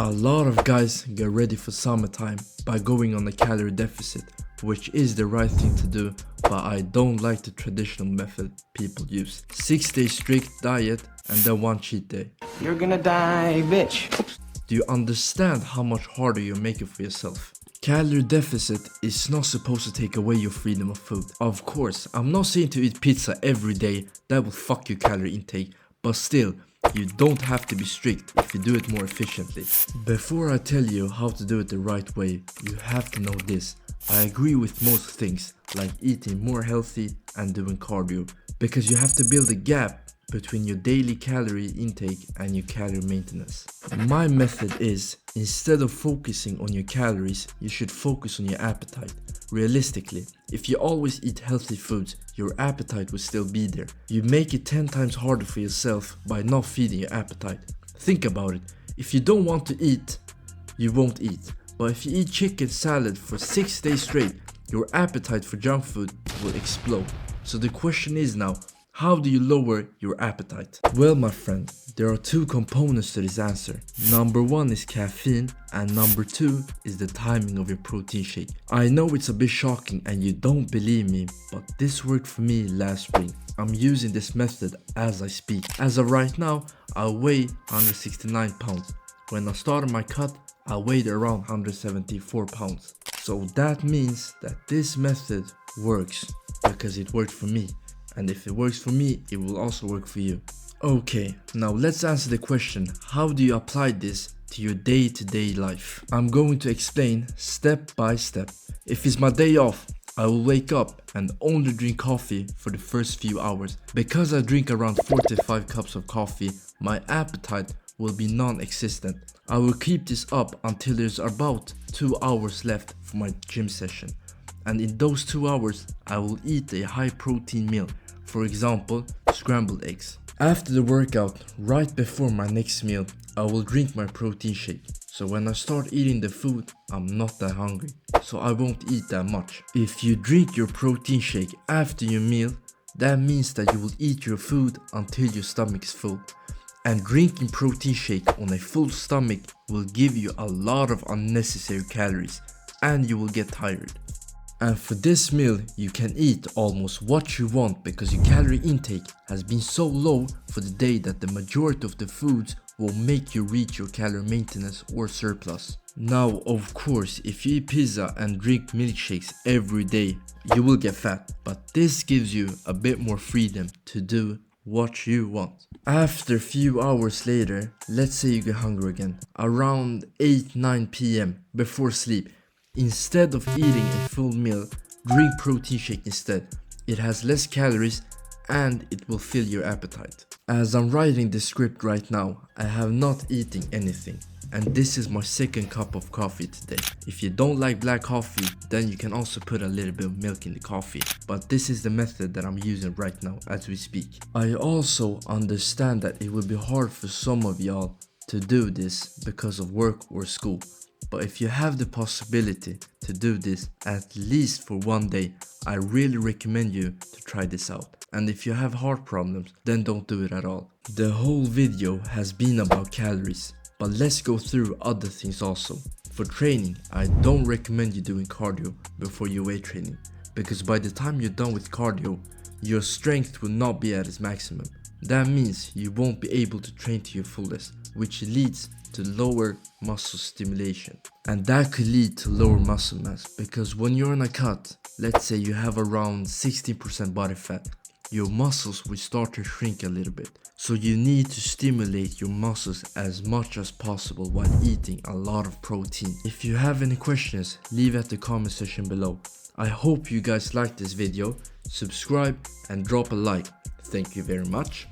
A lot of guys get ready for summertime by going on a calorie deficit, which is the right thing to do, but I don't like the traditional method people use. 6 days strict diet and then 1 cheat day. You're gonna die, bitch. Do you understand how much harder you're making for yourself? Calorie deficit is not supposed to take away your freedom of food. Of course, I'm not saying to eat pizza every day, that will fuck your calorie intake, but still, you don't have to be strict if you do it more efficiently. Before I tell you how to do it the right way, you have to know this. I agree with most things, like eating more healthy and doing cardio, because you have to build a gap between your daily calorie intake and your calorie maintenance. My method is, instead of focusing on your calories, you should focus on your appetite. Realistically, if you always eat healthy foods, your appetite will still be there. You make it 10 times harder for yourself by not feeding your appetite. Think about it. If you don't want to eat, you won't eat. But if you eat chicken salad for 6 days straight, your appetite for junk food will explode. So the question is now, how do you lower your appetite? Well, my friend, there are 2 components to this answer. Number 1 is caffeine and number 2 is the timing of your protein shake. I know it's a bit shocking and you don't believe me, but this worked for me last spring. I'm using this method as I speak. As of right now, I weigh 169 pounds. When I started my cut, I weighed around 174 pounds. So that means that this method works because it worked for me. And if it works for me, it will also work for you. Okay, now let's answer the question, how do you apply this to your day-to-day life? I'm going to explain step by step. If it's my day off, I will wake up and only drink coffee for the first few hours. Because I drink around 45 cups of coffee, my appetite will be non-existent. I will keep this up until there's about 2 hours left for my gym session. And in those 2 hours, I will eat a high protein meal, for example, scrambled eggs. After the workout, right before my next meal, I will drink my protein shake. So when I start eating the food, I'm not that hungry, so I won't eat that much. If you drink your protein shake after your meal, that means that you will eat your food until your stomach is full. And drinking protein shake on a full stomach will give you a lot of unnecessary calories and you will get tired. And for this meal, you can eat almost what you want because your calorie intake has been so low for the day that the majority of the foods will make you reach your calorie maintenance or surplus. Now, of course, if you eat pizza and drink milkshakes every day, you will get fat, but this gives you a bit more freedom to do what you want. After a few hours later, let's say you get hungry again, around 8-9 p.m. before sleep. Instead of eating a full meal, drink protein shake instead. It has less calories and it will fill your appetite. As I'm writing this script right now, I have not eaten anything. And this is my 2nd cup of coffee today. If you don't like black coffee, then you can also put a little bit of milk in the coffee. But this is the method that I'm using right now as we speak. I also understand that it will be hard for some of y'all to do this because of work or school. But if you have the possibility to do this at least for 1 day, I really recommend you to try this out. And if you have heart problems, then don't do it at all. The whole video has been about calories, but let's go through other things also. For training, I don't recommend you doing cardio before your weight training, because by the time you're done with cardio, your strength will not be at its maximum. That means you won't be able to train to your fullest, which leads to lower muscle stimulation. And that could lead to lower muscle mass, because when you're in a cut, let's say you have around 16% body fat, your muscles will start to shrink a little bit. So you need to stimulate your muscles as much as possible while eating a lot of protein. If you have any questions, leave at the comment section below. I hope you guys liked this video. Subscribe and drop a like. Thank you very much.